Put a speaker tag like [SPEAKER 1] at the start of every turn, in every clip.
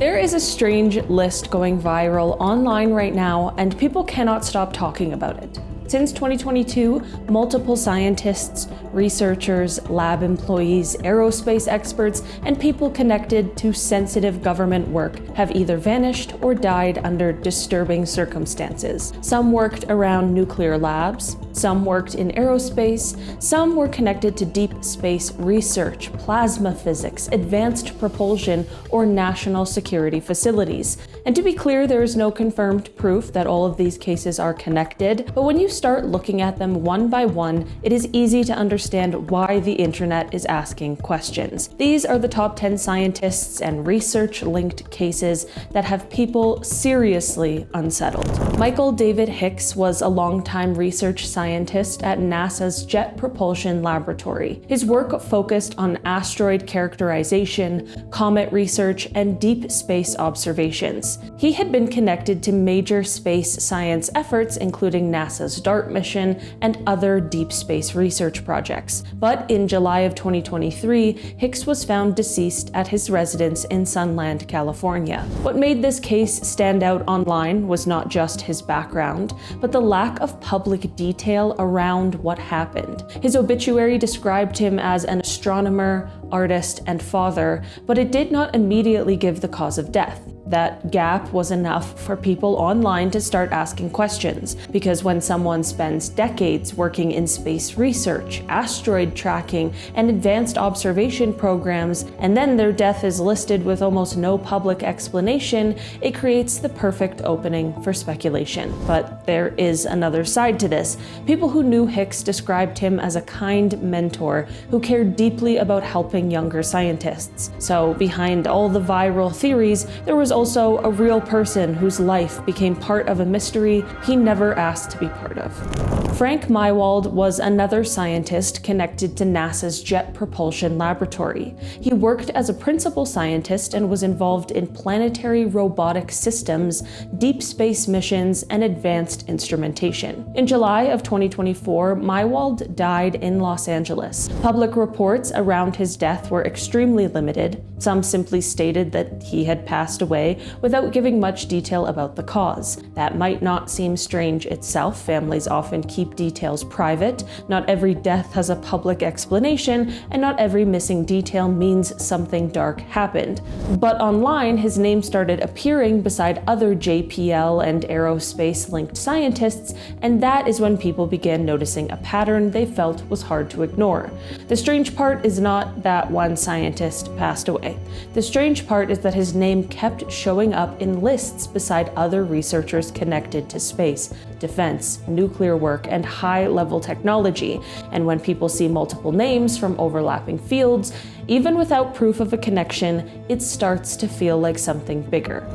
[SPEAKER 1] There is a strange list going viral online right now, and people cannot stop talking about it. Since 2022, multiple scientists, researchers, lab employees, aerospace experts, and people connected to sensitive government work have either vanished or died under disturbing circumstances. Some worked around nuclear labs, some worked in aerospace, some were connected to deep space research, plasma physics, advanced propulsion, or national security facilities. And to be clear, there is no confirmed proof that all of these cases are connected, but when you start looking at them one by one, it is easy to understand why the internet is asking questions. These are the top 10 scientists and research-linked cases that have people seriously unsettled. Michael David Hicks was a longtime research scientist at NASA's Jet Propulsion Laboratory. His work focused on asteroid characterization, comet research, and deep space observations. He had been connected to major space science efforts, including NASA's DART mission and other deep space research projects. But in July of 2023, Hicks was found deceased at his residence in Sunland, California. What made this case stand out online was not just his background, but the lack of public detail around what happened. His obituary described him as an astronomer, artist, and father, but it did not immediately give the cause of death. That gap was enough for people online to start asking questions, because when someone spends decades working in space research, asteroid tracking, and advanced observation programs, and then their death is listed with almost no public explanation, it creates the perfect opening for speculation. But there is another side to this. People who knew Hicks described him as a kind mentor who cared deeply about helping younger scientists. So behind all the viral theories, there was also a real person whose life became part of a mystery he never asked to be part of. Frank Maiwald was another scientist connected to NASA's Jet Propulsion Laboratory. He worked as a principal scientist and was involved in planetary robotic systems, deep space missions, and advanced instrumentation. In July of 2024, Maiwald died in Los Angeles. Public reports around his death were extremely limited. Some simply stated that he had passed away without giving much detail about the cause. That might not seem strange itself. Families often keep details private. Not every death has a public explanation, and not every missing detail means something dark happened. But online, his name started appearing beside other JPL and aerospace-linked scientists, and that is when people began noticing a pattern they felt was hard to ignore. The strange part is not that one scientist passed away. The strange part is that his name kept showing up in lists beside other researchers connected to space, defense, nuclear work, and high-level technology. And when people see multiple names from overlapping fields, even without proof of a connection, it starts to feel like something bigger.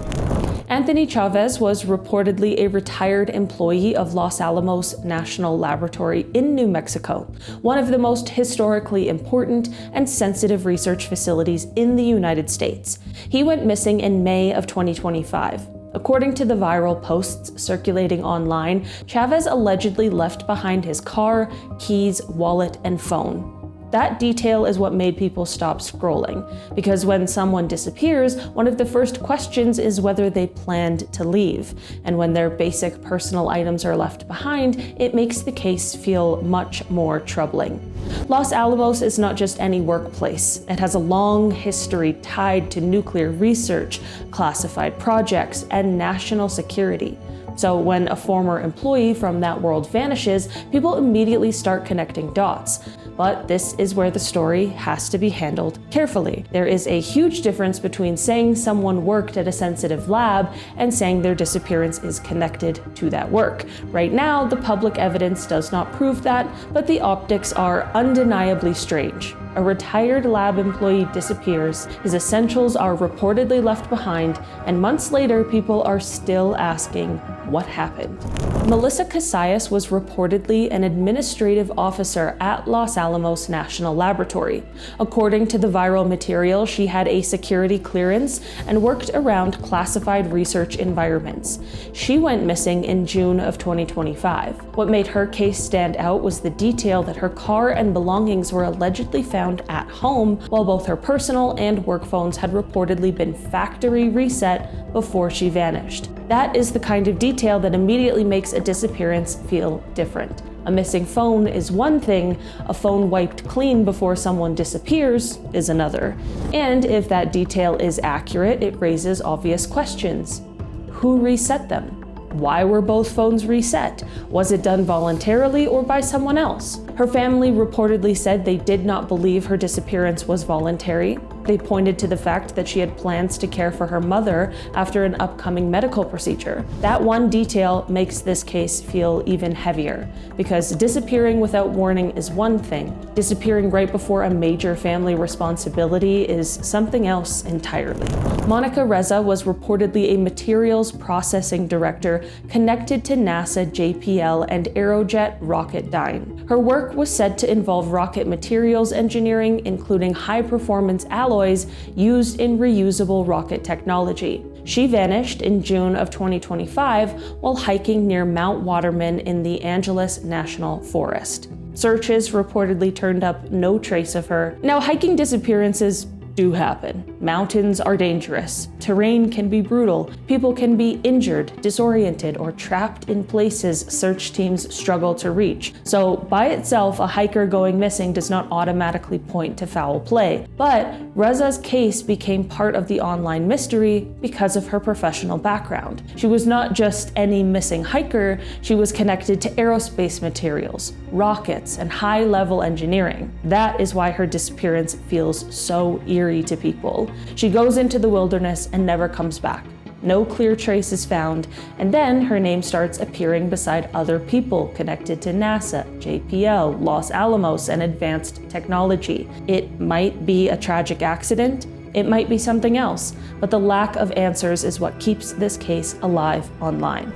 [SPEAKER 1] Anthony Chavez was reportedly a retired employee of Los Alamos National Laboratory in New Mexico, one of the most historically important and sensitive research facilities in the United States. He went missing in May of 2025. According to the viral posts circulating online, Chavez allegedly left behind his car, keys, wallet, and phone. That detail is what made people stop scrolling, because when someone disappears, one of the first questions is whether they planned to leave. And when their basic personal items are left behind, it makes the case feel much more troubling. Los Alamos is not just any workplace. It has a long history tied to nuclear research, classified projects, and national security. So when a former employee from that world vanishes, people immediately start connecting dots. But this is where the story has to be handled carefully. There is a huge difference between saying someone worked at a sensitive lab and saying their disappearance is connected to that work. Right now, the public evidence does not prove that, but the optics are undeniably strange. A retired lab employee disappears, his essentials are reportedly left behind, and months later, people are still asking, what happened. Melissa Casias was reportedly an administrative officer at Los Alamos National Laboratory. According to the viral material, she had a security clearance and worked around classified research environments. She went missing in June of 2025. What made her case stand out was the detail that her car and belongings were allegedly found at home, while both her personal and work phones had reportedly been factory reset before she vanished. That is the kind of detail that immediately makes a disappearance feel different. A missing phone is one thing, a phone wiped clean before someone disappears is another. And if that detail is accurate, it raises obvious questions. Who reset them? Why were both phones reset? Was it done voluntarily or by someone else? Her family reportedly said they did not believe her disappearance was voluntary. They pointed to the fact that she had plans to care for her mother after an upcoming medical procedure. That one detail makes this case feel even heavier, because disappearing without warning is one thing. Disappearing right before a major family responsibility is something else entirely. Monica Reza was reportedly a materials processing director connected to NASA JPL and Aerojet Rocketdyne. Her work was said to involve rocket materials engineering, including high-performance alloys used in reusable rocket technology. She vanished in June of 2025 while hiking near Mount Waterman in the Angeles National Forest. Searches reportedly turned up no trace of her. Now, hiking disappearances do happen. Mountains are dangerous. Terrain can be brutal. People can be injured, disoriented, or trapped in places search teams struggle to reach. So by itself, a hiker going missing does not automatically point to foul play. But Reza's case became part of the online mystery because of her professional background. She was not just any missing hiker, she was connected to aerospace materials, rockets, and high-level engineering. That is why her disappearance feels so eerie to people. She goes into the wilderness and never comes back. No clear trace is found, and then her name starts appearing beside other people connected to NASA, JPL, Los Alamos, and advanced technology. It might be a tragic accident, it might be something else, but the lack of answers is what keeps this case alive online.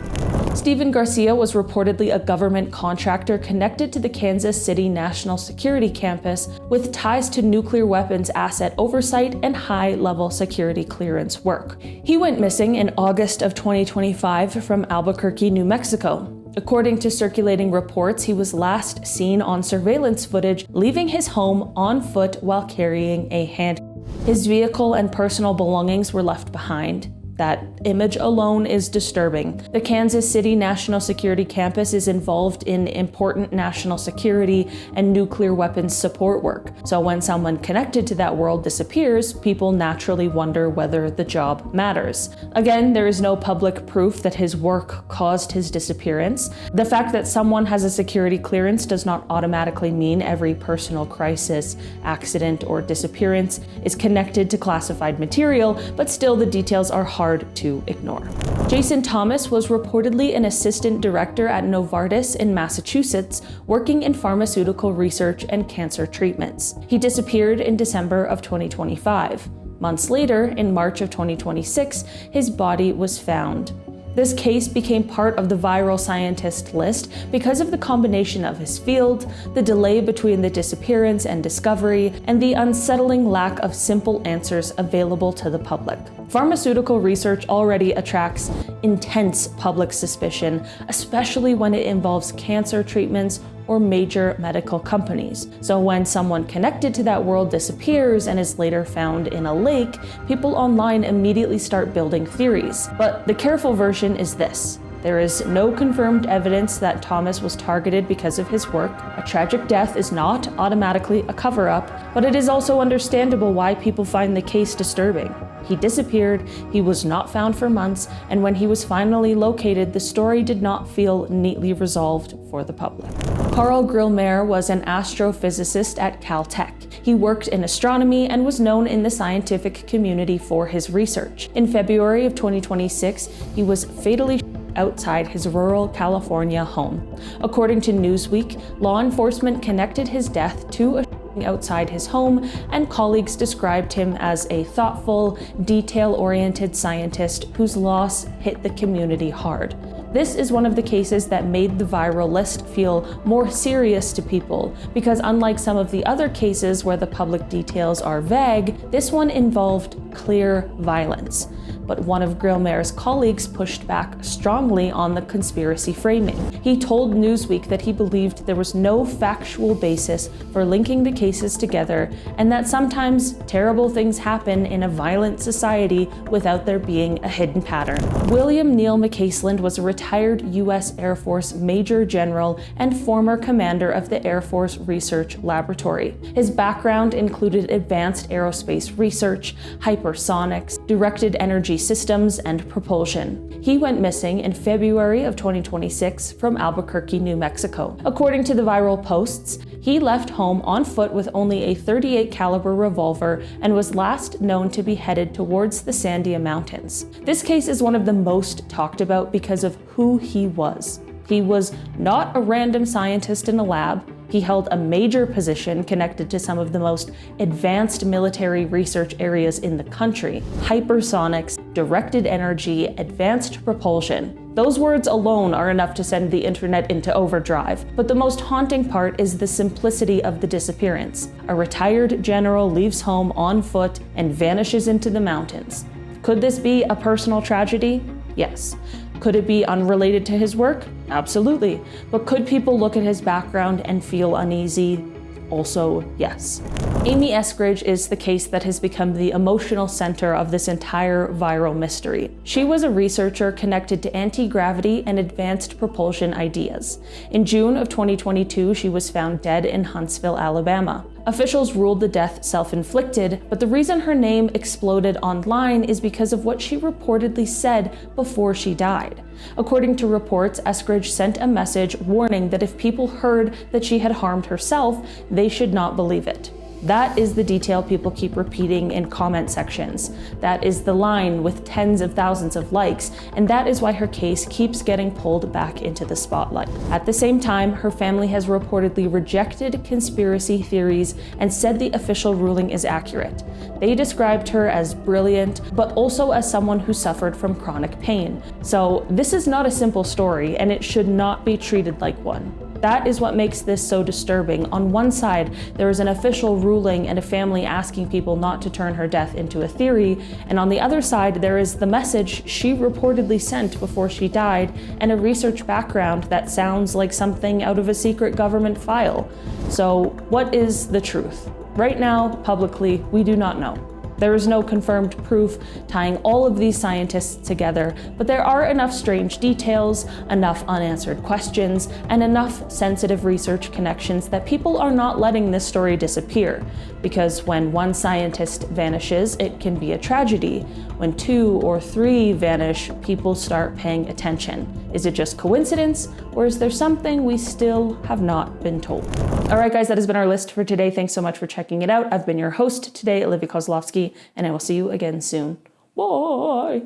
[SPEAKER 1] Stephen Garcia was reportedly a government contractor connected to the Kansas City National Security Campus with ties to nuclear weapons asset oversight and high-level security clearance work. He went missing in August of 2025 from Albuquerque, New Mexico. According to circulating reports, he was last seen on surveillance footage leaving his home on foot while carrying a handgun. His vehicle and personal belongings were left behind. That image alone is disturbing. The Kansas City National Security Campus is involved in important national security and nuclear weapons support work. So when someone connected to that world disappears, people naturally wonder whether the job matters. Again, there is no public proof that his work caused his disappearance. The fact that someone has a security clearance does not automatically mean every personal crisis, accident, or disappearance is connected to classified material, but still the details are hard to ignore. Jason Thomas was reportedly an assistant director at Novartis in Massachusetts, working in pharmaceutical research and cancer treatments. He disappeared in December of 2025. Months later, in March of 2026, his body was found. This case became part of the viral scientist list because of the combination of his field, the delay between the disappearance and discovery, and the unsettling lack of simple answers available to the public. Pharmaceutical research already attracts intense public suspicion, especially when it involves cancer treatments or major medical companies. So when someone connected to that world disappears and is later found in a lake, people online immediately start building theories. But the careful version is this. There is no confirmed evidence that Thomas was targeted because of his work. A tragic death is not automatically a cover-up, but it is also understandable why people find the case disturbing. He disappeared, he was not found for months, and when he was finally located, the story did not feel neatly resolved for the public. Carl Grillmair was an astrophysicist at Caltech. He worked in astronomy and was known in the scientific community for his research. In February of 2026, he was fatally outside his rural California home. According to Newsweek, law enforcement connected his death to a outside his home, and colleagues described him as a thoughtful, detail-oriented scientist whose loss hit the community hard. This is one of the cases that made the viral list feel more serious to people, because unlike some of the other cases where the public details are vague, this one involved clear violence. But one of Grillmair's colleagues pushed back strongly on the conspiracy framing. He told Newsweek that he believed there was no factual basis for linking the cases together, and that sometimes terrible things happen in a violent society without there being a hidden pattern. William Neal McCasland was a retired U.S. Air Force Major General and former commander of the Air Force Research Laboratory. His background included advanced aerospace research, hypersonics, directed energy systems, and propulsion. He went missing in February of 2026 from Albuquerque, New Mexico. According to the viral posts, he left home on foot with only a .38 caliber revolver and was last known to be headed towards the Sandia Mountains. This case is one of the most talked about because of who he was. He was not a random scientist in a lab. He held a major position connected to some of the most advanced military research areas in the country: hypersonics, directed energy, advanced propulsion. Those words alone are enough to send the internet into overdrive. But the most haunting part is the simplicity of the disappearance. A retired general leaves home on foot and vanishes into the mountains. Could this be a personal tragedy? Yes. Could it be unrelated to his work? Absolutely. But could people look at his background and feel uneasy? Also, yes. Amy Eskridge is the case that has become the emotional center of this entire viral mystery. She was a researcher connected to anti-gravity and advanced propulsion ideas. In June of 2022, she was found dead in Huntsville, Alabama. Officials ruled the death self-inflicted, but the reason her name exploded online is because of what she reportedly said before she died. According to reports, Eskridge sent a message warning that if people heard that she had harmed herself, they should not believe it. That is the detail people keep repeating in comment sections. That is the line with tens of thousands of likes, and that is why her case keeps getting pulled back into the spotlight. At the same time, her family has reportedly rejected conspiracy theories and said the official ruling is accurate. They described her as brilliant, but also as someone who suffered from chronic pain. So this is not a simple story, and it should not be treated like one. That is what makes this so disturbing. On one side, there is an official ruling and a family asking people not to turn her death into a theory, and on the other side, there is the message she reportedly sent before she died and a research background that sounds like something out of a secret government file. So, what is the truth? Right now, publicly, we do not know. There is no confirmed proof tying all of these scientists together, but there are enough strange details, enough unanswered questions, and enough sensitive research connections that people are not letting this story disappear. Because when one scientist vanishes, it can be a tragedy. When 2 or 3 vanish, people start paying attention. Is it just coincidence, or is there something we still have not been told? All right, guys, that has been our list for today. Thanks so much for checking it out. I've been your host today, Olivia Kozlowski, and I will see you again soon. Bye.